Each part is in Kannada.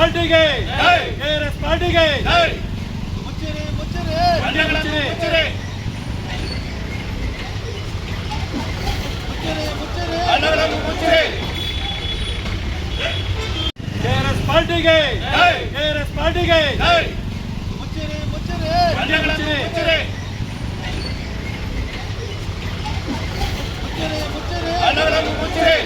ಪಾರ್ಟಿಗೆ ಕೆಆರ್ಎಸ್ ಪಾರ್ಟಿಗೆ ಮುಚ್ಚಿರಿ ಮುಚ್ಚಿರಿ ಮುಚ್ಚಿರಿ ಮುಚ್ಚಿರಿ ಮುಚ್ಚಿರಿ ಕೆಆರ್ಎಸ್ ಪಾರ್ಟಿಗೆ ಕೆಆರ್ಎಸ್ ಪಾರ್ಟಿಗೆ ಮುಚ್ಚಿರಿ ಮುಚ್ಚಿರಿ ಮುಚ್ಚಿರಿ ಮುಚ್ಚಿರಿ ಮುಚ್ಚಿರಿ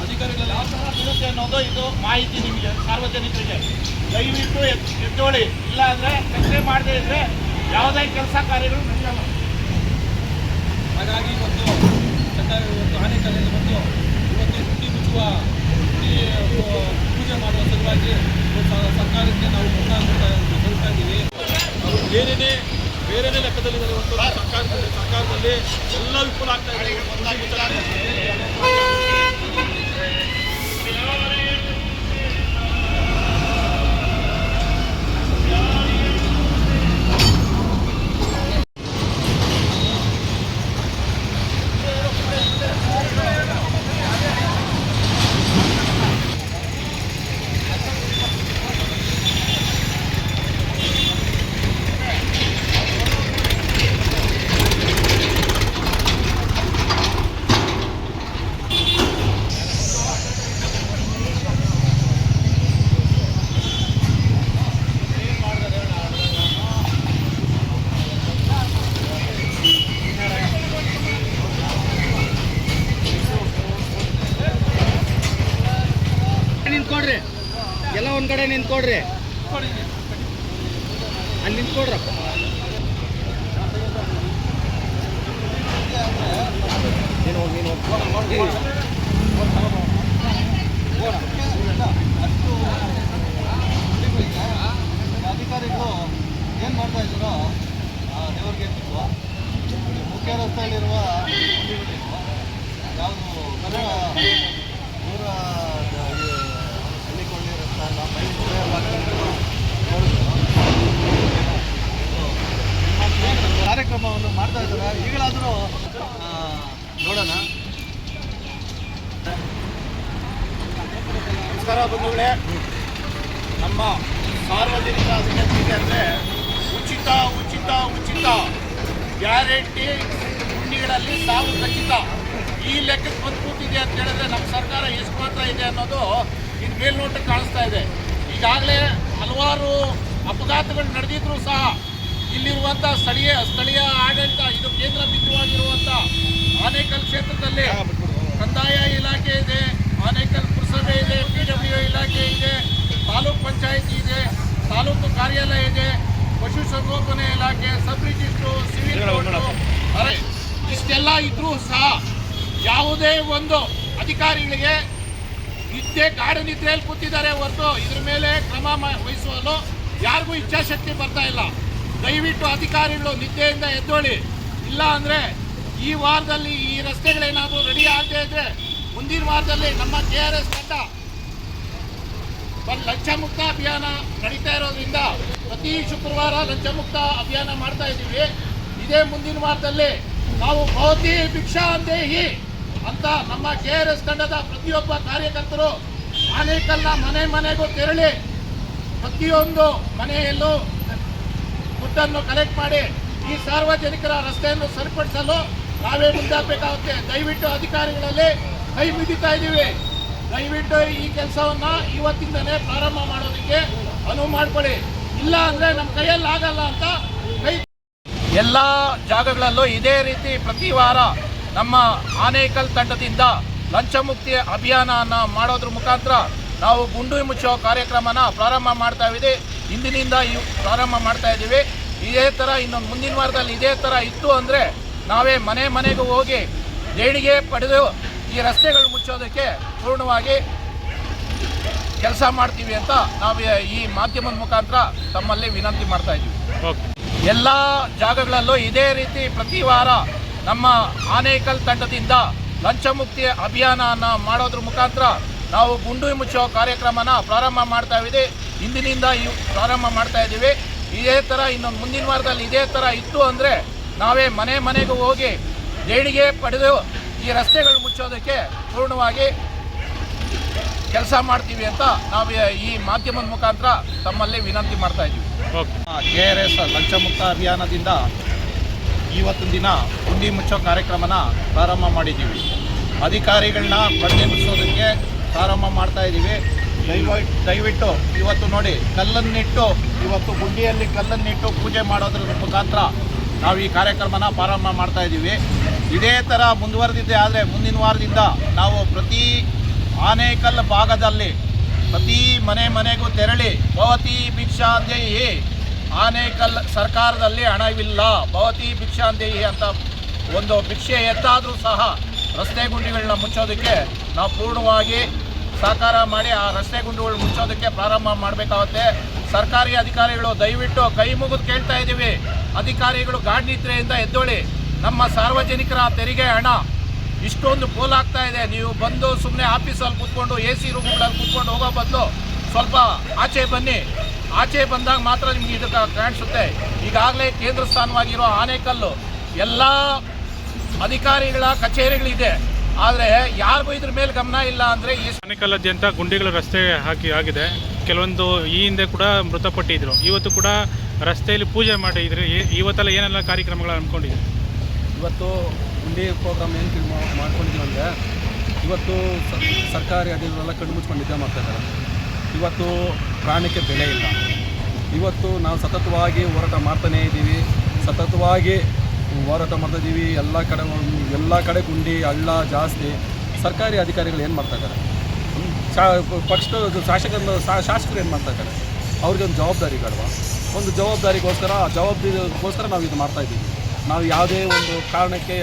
ಅಧಿಕಾರಿಗಳು ಯಾವ ಥರ ಬೀಳುತ್ತೆ ಅನ್ನೋದು ಇದು ಮಾಹಿತಿ ನಿಮಗೆ ಸಾರ್ವಜನಿಕರಿಗೆ ದಯವಿಟ್ಟು ಎದ್ದೋಳಿ. ಇಲ್ಲ ಅಂದರೆ ಚರ್ಚೆ ಮಾಡದೇ ಇದ್ದರೆ ಯಾವುದೇ ಕೆಲಸ ಕಾರ್ಯಗಳು ನಡೆಯಲ್ಲ. ಹಾಗಾಗಿ ಇವತ್ತು ಆನೆಕಲ್ಲಿಂದ ಬಂದು ಇವತ್ತು ಗುಂಡಿ ಮುಚ್ಚುವ ಪೂಜೆ ಮಾಡುವ ಸಲುವಾಗಿ ಸರ್ಕಾರಕ್ಕೆ ನಾವು ಕೊಡ್ತಾ ಇದ್ದೀವಿ. ಅವರು ಬೇರೆನೇ ಲೆಕ್ಕದಲ್ಲಿದ್ದಾರೆ. ಇವತ್ತು ಸರ್ಕಾರದಲ್ಲಿ ಎಲ್ಲ ವಿಫಲ ಆಗ್ತಾ ಇದೆ. ನಿಂತ್ಕೊಡ್ರಿ, ಎಲ್ಲ ಒಂದ್ ಕಡೆ ನಿಂತ್ಕೊಡ್ರಿ, ಅಲ್ಲಿ ನಿಂತ್ಕೊಡ್ರಪ್ಪ. ಅಧಿಕಾರಿಗಳು ಏನು ಮಾಡ್ತಾ ಇದ್ದಾರೋ ದೇವರಿಗೆ ಮುಖ್ಯ ರಸ್ತೆಯಲ್ಲಿರುವ ಯಾವುದು ದೂರ ಹಳ್ಳಿಕೊಳ್ಳಿ ರಸ್ತೆ ಅಲ್ಲ, ಕಾರ್ಯಕ್ರಮವನ್ನು ಮಾಡ್ತಾ ಇದ್ದಾರೆ. ಈಗಲಾದರೂ ನೋಡೋಣ. ನಮಸ್ಕಾರ ಬಂಧುಗಳೇ. ನಮ್ಮ ಸಾರ್ವಜನಿಕ ವಿನಂತಿಗೆ ಅಂದರೆ ಉಚಿತ ಉಚಿತ ಉಚಿತ ಗ್ಯಾರಂಟಿ ಗುಂಡಿಗಳಲ್ಲಿ ಸಾವು ಖಚಿತ ಈ ಲೆಕ್ಕಕ್ಕೆ ಬಂದ್ಬಿಟ್ಟಿದೆ ಅಂತ ಹೇಳಿದ್ರೆ ನಮ್ಮ ಸರ್ಕಾರ ಎಷ್ಟು ಮಾತ್ರ ಇದೆ ಅನ್ನೋದು ಇದು ಮೇಲ್ನೋಟಕ್ಕೆ ಕಾಣಿಸ್ತಾ ಇದೆ. ಈಗಾಗಲೇ ಹಲವಾರು ಅಪಘಾತಗಳು ನಡೆದಿದ್ರು ಸಹ ಇಲ್ಲಿರುವಂಥ ಸ್ಥಳೀಯ ಆಡಳಿತ, ಇದು ಕೇಂದ್ರ ಬಿಂದುವಾಗಿರುವಂಥ ಆನೇಕಲ್ ಕ್ಷೇತ್ರದಲ್ಲಿ ಕಂದಾಯ ಇಲಾಖೆ ಇದೆ, ಆನೇಕಲ್ ಪುರಸಭೆ ಇದೆ, PWO ಇಲಾಖೆ ಇದೆ, ತಾಲೂಕು ಪಂಚಾಯಿತಿ ಇದೆ, ತಾಲೂಕು ಕಾರ್ಯಾಲಯ ಇದೆ, ಪಶುಸಂಗೋಪನೆ ಇಲಾಖೆ, ಸಬ್ ರಿಜಿಸ್ಟ್ರು, ಸಿವಿಲ್ ಕೋರ್ಟು, ಇಷ್ಟೆಲ್ಲ ಇದ್ರೂ ಸಹ ಯಾವುದೇ ಒಂದು ಅಧಿಕಾರಿಗಳಿಗೆ ನಿದ್ದೆ ಗಾಢ ನಿದ್ರೆಯಲ್ಲಿ ಕೂತಿದ್ದಾರೆ ಹೊರತು ಇದ್ರ ಮೇಲೆ ಕ್ರಮ ವಹಿಸಲು ಯಾರಿಗೂ ಇಚ್ಛಾಶಕ್ತಿ ಬರ್ತಾ ಇಲ್ಲ. ದಯವಿಟ್ಟು ಅಧಿಕಾರಿಗಳು ನಿದ್ದೆಯಿಂದ ಎದ್ದೋಳಿ. ಇಲ್ಲ ಅಂದರೆ ಈ ವಾರದಲ್ಲಿ ಈ ರಸ್ತೆಗಳೇನಾದರೂ ರೆಡಿ ಆಗದೆ ಇದ್ದರೆ ಮುಂದಿನ ವಾರದಲ್ಲಿ ನಮ್ಮ KRS ತಂಡ ಲಂಚಮುಕ್ತ ಅಭಿಯಾನ ನಡೀತಾ ಇರೋದ್ರಿಂದ ಪ್ರತಿ ಶುಕ್ರವಾರ ಲಂಚಮುಕ್ತ ಅಭಿಯಾನ ಮಾಡ್ತಾ ಇದ್ದೀವಿ. ಇದೇ ಮುಂದಿನ ವಾರದಲ್ಲಿ ನಾವು ಭವತಿ ಭಿಕ್ಷಾಂದೇಹಿ ಅಂತ ನಮ್ಮ KRS ತಂಡದ ಪ್ರತಿಯೊಬ್ಬ ಕಾರ್ಯಕರ್ತರು ಆನೇಕಲ್ನ ಮನೆ ಮನೆಗೂ ತೆರಳಿ ಪ್ರತಿಯೊಂದು ಮನೆಯಲ್ಲೂ ದುಡ್ಡನ್ನು ಕಲೆಕ್ಟ್ ಮಾಡಿ ಈ ಸಾರ್ವಜನಿಕರ ರಸ್ತೆಯನ್ನು ಸರಿಪಡಿಸಲು ನಾವೇ ಮುಂದಾಗಬೇಕಾಗುತ್ತೆ. ದಯವಿಟ್ಟು ಅಧಿಕಾರಿಗಳಲ್ಲಿ ಕೈ ಮುಗಿತಾ ಇದ್ದೀವಿ. ದಯವಿಟ್ಟು ಈ ಕೆಲಸವನ್ನು ಇವತ್ತಿಂದನೇ ಪ್ರಾರಂಭ ಮಾಡೋದಕ್ಕೆ ಅನುವು ಮಾಡಿಕೊಡಿ. ಇಲ್ಲ ಅಂದರೆ ನಮ್ಮ ಕೈಯಲ್ಲಿ ಆಗಲ್ಲ ಅಂತ ಎಲ್ಲ ಜಾಗಗಳಲ್ಲೂ ಇದೇ ರೀತಿ ಪ್ರತಿ ವಾರ ನಮ್ಮ ಆನೇಕಲ್ ತಂಡದಿಂದ ಲಂಚಮುಕ್ತಿ ಅಭಿಯಾನ ಮಾಡೋದ್ರ ಮುಖಾಂತರ ನಾವು ಗುಂಡು ಮುಚ್ಚೋ ಕಾರ್ಯಕ್ರಮನ ಪ್ರಾರಂಭ ಮಾಡ್ತಾ ಇದ್ದೀವಿ. ಇಂದಿನಿಂದ ಪ್ರಾರಂಭ ಮಾಡ್ತಾ ಇದ್ದೀವಿ. ಇದೇ ಥರ ಇನ್ನೊಂದು ಮುಂದಿನ ವಾರದಲ್ಲಿ ಇದೇ ಥರ ಇತ್ತು ಅಂದರೆ ನಾವೇ ಮನೆ ಮನೆಗೂ ಹೋಗಿ ದೇಣಿಗೆ ಪಡೆದು ಈ ರಸ್ತೆಗಳು ಮುಚ್ಚೋದಕ್ಕೆ ಪೂರ್ಣವಾಗಿ ಕೆಲಸ ಮಾಡ್ತೀವಿ ಅಂತ ನಾವು ಈ ಮಾಧ್ಯಮದ ಮುಖಾಂತರ ತಮ್ಮಲ್ಲಿ ವಿನಂತಿ ಮಾಡ್ತಾ ಇದ್ದೀವಿ. ಎಲ್ಲ ಜಾಗಗಳಲ್ಲೂ ಇದೇ ರೀತಿ ಪ್ರತಿ ವಾರ ನಮ್ಮ ಆನೇಕಲ್ ತಂಡದಿಂದ ಲಂಚ ಮುಕ್ತಿ ಅಭಿಯಾನ ಮಾಡೋದ್ರ ಮುಖಾಂತರ ನಾವು ಗುಂಡು ಮುಚ್ಚೋ ಕಾರ್ಯಕ್ರಮನ ಪ್ರಾರಂಭ ಮಾಡ್ತಾ ಇದ್ದೀವಿ. ಇಂದಿನಿಂದ ಪ್ರಾರಂಭ ಮಾಡ್ತಾ ಇದ್ದೀವಿ. ಇದೇ ಥರ ಇನ್ನೊಂದು ಮುಂದಿನ ವಾರದಲ್ಲಿ ಇದೇ ಥರ ಇತ್ತು ಅಂದರೆ ನಾವೇ ಮನೆ ಮನೆಗೂ ಹೋಗಿ ದೇಣಿಗೆ ಪಡೆದು ಈ ರಸ್ತೆಗಳು ಮುಚ್ಚೋದಕ್ಕೆ ಪೂರ್ಣವಾಗಿ ಕೆಲಸ ಮಾಡ್ತೀವಿ ಅಂತ ನಾವು ಈ ಮಾಧ್ಯಮದ ಮುಖಾಂತರ ತಮ್ಮಲ್ಲಿ ವಿನಂತಿ ಮಾಡ್ತಾ ಇದ್ದೀವಿ. KRS ಲಂಚ ಮುಕ್ತ ಅಭಿಯಾನದಿಂದ ಇವತ್ತಿನ ದಿನ ಗುಂಡಿ ಮುಚ್ಚೋ ಕಾರ್ಯಕ್ರಮನ ಪ್ರಾರಂಭ ಮಾಡಿದ್ದೀವಿ. ಅಧಿಕಾರಿಗಳನ್ನ ಬಂಡಿ ಮುಚ್ಚೋದಕ್ಕೆ ಪ್ರಾರಂಭ ಮಾಡ್ತಾ ಇದ್ದೀವಿ. ದಯವಿಟ್ಟು ಇವತ್ತು ನೋಡಿ, ಕಲ್ಲನ್ನಿಟ್ಟು ಇವತ್ತು ಗುಂಡಿಯಲ್ಲಿ ಕಲ್ಲನ್ನಿಟ್ಟು ಪೂಜೆ ಮಾಡೋದ್ರ ಮುಖಾಂತರ ನಾವು ಈ ಕಾರ್ಯಕ್ರಮನ ಪ್ರಾರಂಭ ಮಾಡ್ತಾ ಇದ್ದೀವಿ. ಇದೇ ಥರ ಮುಂದುವರೆದಿದ್ದೆ ಆದರೆ ಮುಂದಿನ ವಾರದಿಂದ ನಾವು ಪ್ರತಿ ಆನೇಕಲ್ ಭಾಗದಲ್ಲಿ ಪ್ರತಿ ಮನೆಗೂ ತೆರಳಿ ಭವತಿ ಭಿಕ್ಷಾಂದೇಹಿ, ಆನೇಕಲ್ ಸರ್ಕಾರದಲ್ಲಿ ಹಣವಿಲ್ಲ, ಭವತಿ ಭಿಕ್ಷಾಂದೇಹಿ ಅಂತ ಒಂದು ಭಿಕ್ಷೆ ಎತ್ತಾದರೂ ಸಹ ರಸ್ತೆ ಗುಂಡಿಗಳನ್ನ ಮುಚ್ಚೋದಕ್ಕೆ ನಾವು ಪೂರ್ಣವಾಗಿ ಸಹಕಾರ ಮಾಡಿ ಆ ರಸ್ತೆ ಗುಂಡಿಗಳು ಮುಚ್ಚೋದಕ್ಕೆ ಪ್ರಾರಂಭ ಮಾಡಬೇಕಾಗುತ್ತೆ. ಸರ್ಕಾರಿ ಅಧಿಕಾರಿಗಳು ದಯವಿಟ್ಟು ಕೈ ಮುಗಿದು ಕೇಳ್ತಾ ಇದ್ದೀವಿ, ಅಧಿಕಾರಿಗಳು ಗಾಢನಿದ್ರೆಯಿಂದ ಎದ್ದೊಳಿ. ನಮ್ಮ ಸಾರ್ವಜನಿಕರ ತೆರಿಗೆ ಹಣ ಇಷ್ಟೊಂದು ಪೋಲಾಗ್ತಾ ಇದೆ. ನೀವು ಬಂದು ಸುಮ್ಮನೆ ಆಫೀಸಲ್ಲಿ ಕೂತ್ಕೊಂಡು AC ರೂಮ್ಗಳಲ್ಲಿ ಕೂತ್ಕೊಂಡು ಹೋಗೋ ಬದಲು ಸ್ವಲ್ಪ ಆಚೆ ಬನ್ನಿ. ಆಚೆ ಬಂದಾಗ ಮಾತ್ರ ನಿಮ್ಗೆ ಇದಕ್ಕೆ ಕಾಣಿಸುತ್ತೆ. ಈಗಾಗಲೇ ಕೇಂದ್ರ ಸ್ಥಾನವಾಗಿರೋ ಆನೇಕಲ್ಲು ಎಲ್ಲ ಅಧಿಕಾರಿಗಳ ಕಚೇರಿಗಳಿದೆ, ಆದರೆ ಯಾರಿಗೂ ಇದ್ರ ಮೇಲೆ ಗಮನ ಇಲ್ಲ. ಅಂದರೆ ಆನೇಕಲ್ಲಾದ್ಯಂತ ಗುಂಡಿಗಳು ರಸ್ತೆ ಆಗಿದೆ. ಕೆಲವೊಂದು ಈ ಹಿಂದೆ ಕೂಡ ಮೃತಪಟ್ಟಿದ್ರು. ಇವತ್ತು ಕೂಡ ರಸ್ತೆಯಲ್ಲಿ ಪೂಜೆ ಮಾಡಿದ್ರಿ. ಇವತ್ತೆಲ್ಲ ಏನೆಲ್ಲ ಕಾರ್ಯಕ್ರಮಗಳು ಹಮ್ಮಿಕೊಂಡಿದ್ರಿ? ಇವತ್ತು ಗುಂಡಿ ಪ್ರೋಗ್ರಾಮ್ ಏನು ಮಾಡ್ಕೊಂಡಿದ್ದೀವಿ ಅಂದರೆ, ಇವತ್ತು ಸರ್ಕಾರಿ ಅಧಿಕಾರಿಗಳೆಲ್ಲ ಕಣ್ಣು ಮುಚ್ಕೊಂಡು ನಿದ್ದೆ ಮಾಡ್ತಾಯಿದ್ದಾರೆ. ಇವತ್ತು ಪ್ರಾಣಕ್ಕೆ ಬೆಲೆ ಇಲ್ಲ. ಇವತ್ತು ನಾವು ಸತತವಾಗಿ ಹೋರಾಟ ಮಾಡ್ತಾನೇ ಇದ್ದೀವಿ, ಸತತವಾಗಿ ಹೋರಾಟ ಮಾಡ್ತಾಯಿದ್ದೀವಿ. ಎಲ್ಲ ಕಡೆ ಗುಂಡಿ ಹಳ್ಳ ಜಾಸ್ತಿ. ಸರ್ಕಾರಿ ಅಧಿಕಾರಿಗಳು ಏನು ಮಾಡ್ತಾಯಿದ್ದಾರೆ? ಪಕ್ಷದ ಶಾಸಕರು ಏನು ಮಾಡ್ತಾಯಿದ್ದಾರೆ? ಅವ್ರಿಗೆ ಒಂದು ಜವಾಬ್ದಾರಿ ಬೇಡವಾ? ಒಂದು ಜವಾಬ್ದಾರಿಗೋಸ್ಕರ ನಾವು ಇದು ಮಾಡ್ತಾಯಿದ್ದೀವಿ. ನಾವು ಯಾವುದೇ ಒಂದು ಕಾರಣಕ್ಕೆ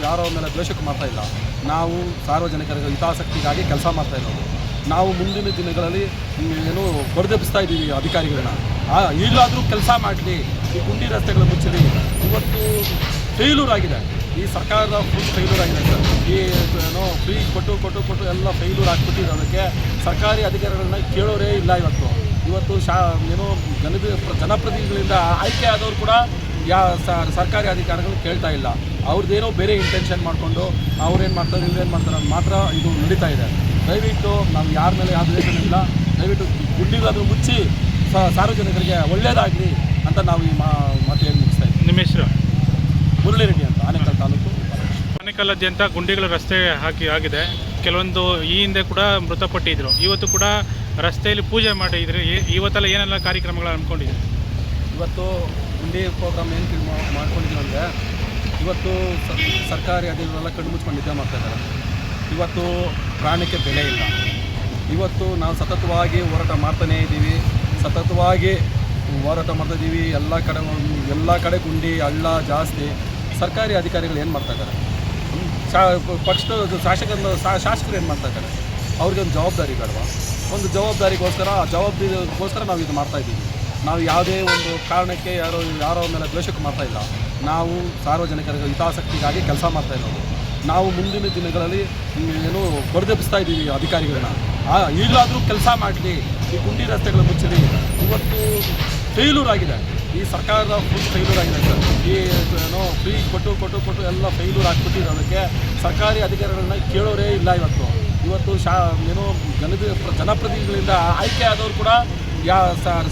ಯಾರೋ ಮೇಲೆ ದ್ವೇಷಕ್ಕೆ ಮಾಡ್ತಾಯಿಲ್ಲ. ನಾವು ಸಾರ್ವಜನಿಕರ ಹಿತಾಸಕ್ತಿಗಾಗಿ ಕೆಲಸ ಮಾಡ್ತಾಯಿರೋದು. ನಾವು ಮುಂದಿನ ದಿನಗಳಲ್ಲಿ ಏನು ಹೊಡೆದೆಬ್ಬಿಸ್ತಾ ಇದ್ದೀವಿ ಅಧಿಕಾರಿಗಳನ್ನ. ಈಗಲಾದರೂ ಕೆಲಸ ಮಾಡಲಿ, ಈ ಗುಂಡಿ ರಸ್ತೆಗಳು ಮುಚ್ಚಲಿ. ಇವತ್ತು ಫೇಲ್ಯೂರ್ ಆಗಿದೆ, ಈ ಸರ್ಕಾರದ ಫುಲ್ ಫೇಲ್ಯೂರ್ ಆಗಿದೆ ಸರ್. ಈ ಏನೋ ಫ್ರೀ ಕೊಟ್ಟು ಎಲ್ಲ ಫೇಲ್ಯೂರ್ ಆಗಿಬಿಟ್ಟಿರೋದಕ್ಕೆ ಸರ್ಕಾರಿ ಅಧಿಕಾರಿಗಳನ್ನ ಕೇಳೋರೇ ಇಲ್ಲ. ಇವತ್ತು ಏನೋ ಜನಪ್ರತಿನಿಧಿಗಳಿಂದ ಆಯ್ಕೆ ಆದವರು ಕೂಡ ಸರ್ಕಾರಿ ಅಧಿಕಾರಿಗಳು ಕೇಳ್ತಾ ಇಲ್ಲ. ಅವ್ರದ್ದೇನೋ ಬೇರೆ ಇಂಟೆನ್ಷನ್ ಮಾಡಿಕೊಂಡು ಅವ್ರೇನು ಮಾಡ್ತಾರೆ ಇವ್ರೇನು ಮಾಡ್ತಾರೆ ಮಾತ್ರ ಇದು ನಡೀತಾ ಇದೆ. ದಯವಿಟ್ಟು ನಾವು ಯಾರ ಮೇಲೆ ಯಾವ ದ್ವೇಷ ಇಲ್ಲ. ದಯವಿಟ್ಟು ಗುಂಡಿಗಾದರೂ ಮುಚ್ಚಿ ಸಾರ್ವಜನಿಕರಿಗೆ ಒಳ್ಳೆಯದಾಗಲಿ ಅಂತ ನಾವು ಈ ಮಾತು ಹೇಳಿ ಮುಗಿಸ್ತಾ ಇದ್ದೀವಿ. ನಿಮ್ಮ ಹೆಸರು? ಮುರಳಿ ರೆಡ್ಡಿ ಅಂತ, ಆನೇಕಲ್ ತಾಲೂಕು. ಆನೇಕಲ್ಲಾದ್ಯಂತ ಗುಂಡಿಗಳು ರಸ್ತೆ ಆಗಿದೆ. ಕೆಲವೊಂದು ಈ ಹಿಂದೆ ಕೂಡ ಮೃತಪಟ್ಟಿದ್ರು. ಇವತ್ತು ಕೂಡ ರಸ್ತೆಯಲ್ಲಿ ಪೂಜೆ ಮಾಡಿದ್ರಿ. ಇವತ್ತೆಲ್ಲ ಏನೆಲ್ಲ ಕಾರ್ಯಕ್ರಮಗಳು ಹಮ್ಮಿಕೊಂಡಿದ್ರಿ? ಇವತ್ತು ಗುಂಡಿ ಪ್ರೋಗ್ರಾಮ್ ಏನು ಮಾಡ್ಕೊಂಡಿದ್ದೀವಿ ಅಂದರೆ, ಇವತ್ತು ಸರ್ಕಾರಿ ಅಧಿಕಾರಿಗಳೆಲ್ಲ ಕಣ್ಣು ಮುಚ್ಕೊಂಡು ನಿದ್ದೆ ಮಾಡ್ತಾಯಿದ್ದಾರೆ. ಇವತ್ತು ಪ್ರಾಣಕ್ಕೆ ಬೆಲೆ ಇಲ್ಲ. ಇವತ್ತು ನಾವು ಸತತವಾಗಿ ಹೋರಾಟ ಮಾಡ್ತಾನೇ ಇದ್ದೀವಿ, ಸತತವಾಗಿ ಹೋರಾಟ ಮಾಡ್ತಾಯಿದ್ದೀವಿ. ಎಲ್ಲ ಕಡೆ ಗುಂಡಿ ಹಳ್ಳ ಜಾಸ್ತಿ. ಸರ್ಕಾರಿ ಅಧಿಕಾರಿಗಳು ಏನು ಮಾಡ್ತಾಯಿದ್ದಾರೆ? ಪಕ್ಷದ ಶಾಸಕರು ಏನು ಮಾಡ್ತಾಯಿದ್ದಾರೆ? ಅವ್ರಿಗೆ ಒಂದು ಜವಾಬ್ದಾರಿ ಬೇಡವಾ? ಒಂದು ಜವಾಬ್ದಾರಿಗೋಸ್ಕರ ನಾವು ಇದು ಮಾಡ್ತಾಯಿದ್ದೀವಿ. ನಾವು ಯಾವುದೇ ಒಂದು ಕಾರಣಕ್ಕೆ ಯಾರೋ ಮೇಲೆ ದ್ವೇಷಕ್ಕೆ ಮಾಡ್ತಾಯಿಲ್ಲ. ನಾವು ಸಾರ್ವಜನಿಕರ ಹಿತಾಸಕ್ತಿಗಾಗಿ ಕೆಲಸ ಮಾಡ್ತಾಯಿರೋದು. ನಾವು ಮುಂದಿನ ದಿನಗಳಲ್ಲಿ ಏನು ಹೊಡೆದೆಬ್ಬಿಸ್ತಾ ಇದ್ದೀವಿ ಅಧಿಕಾರಿಗಳನ್ನ. ಈಗಲಾದರೂ ಕೆಲಸ ಮಾಡಲಿ, ಈ ಗುಂಡಿ ರಸ್ತೆಗಳು ಮುಚ್ಚಲಿ. ಇವತ್ತು ಫೇಲ್ಯೂರ್ ಆಗಿದೆ, ಈ ಸರ್ಕಾರದ ಫುಲ್ ಫೇಲ್ಯೂರ್ ಆಗಿದೆ ಸರ್. ಈ ಏನೋ ಫ್ರೀ ಕೊಟ್ಟು ಎಲ್ಲ ಫೇಲ್ಯೂರ್ ಆಗಿಬಿಟ್ಟಿರೋದಕ್ಕೆ ಸರ್ಕಾರಿ ಅಧಿಕಾರಿಗಳನ್ನ ಕೇಳೋರೇ ಇಲ್ಲ. ಇವತ್ತು ಏನೋ ಜನಪ್ರತಿನಿಧಿಗಳಿಂದ ಆಯ್ಕೆ ಆದವರು ಕೂಡ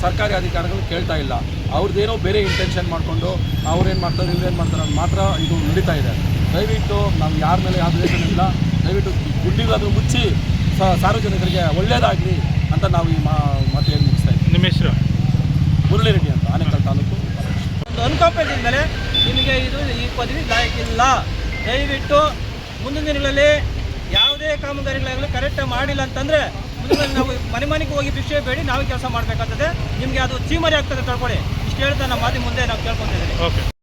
ಸರ್ಕಾರಿ ಅಧಿಕಾರಿಗಳು ಕೇಳ್ತಾ ಇಲ್ಲ. ಅವ್ರದ್ದೇನೋ ಬೇರೆ ಇಂಟೆನ್ಷನ್ ಮಾಡಿಕೊಂಡು ಅವ್ರೇನು ಮಾಡ್ತಾರೆ ಇವ್ರೇನು ಮಾಡ್ತಾರೆ ಮಾತ್ರ ಇದು ನಡೀತಾ ಇದೆ. ದಯವಿಟ್ಟು ನಾವು ಯಾರ ಮೇಲೆ ಯಾವ ದ್ವೇಷ ಇಲ್ಲ. ದಯವಿಟ್ಟು ಗುಂಡಿಗಾದರೂ ಮುಚ್ಚಿ ಸಾರ್ವಜನಿಕರಿಗೆ ಒಳ್ಳೆಯದಾಗಲಿ ಅಂತ ನಾವು ಈ ಮಾತು ಹೇಳಿ ಮುಗಿಸ್ತಾ ಇದ್ದೀವಿ. ನಿಮ್ಮ ಹೆಸರು? ಮುರಳಿ ರೆಡ್ಡಿ ಅಂತ, ಆನೇಕಲ್ ತಾಲೂಕು. ಒಂದು ಅನ್ಕಾಂಪೇಟೆಡ್ ಮೇಲೆ ನಿಮಗೆ ಈ ಪದವಿ ಲಾಯಕ್ಕಿಲ್ಲ. ದಯವಿಟ್ಟು ಮುಂದಿನ ದಿನಗಳಲ್ಲಿ ಯಾವುದೇ ಕಾಮಗಾರಿಗಳಾಗಲಿ ಕರೆಕ್ಟಾಗಿ ಮಾಡಿಲ್ಲ ಅಂತಂದರೆ ಮುಂದೆ ನಾವು ಮನೆಗೆ ಹೋಗಿ ಭಿಕ್ಷೆ ಬೇಡಿ ನಾವೇ ಕೆಲಸ ಮಾಡಬೇಕಾಗ್ತದೆ. ನಿಮಗೆ ಅದು ಚೀಮರಿ ಆಗ್ತದೆ, ತಿಳ್ಕೊಳ್ಳಿ. ಇಷ್ಟು ಹೇಳ್ತಾ ನಮ್ಮ ಮಾತಿ ಮುಂದೆ ನಾವು ಕೇಳ್ಕೊತಿದ್ದೀವಿ. ಓಕೆ.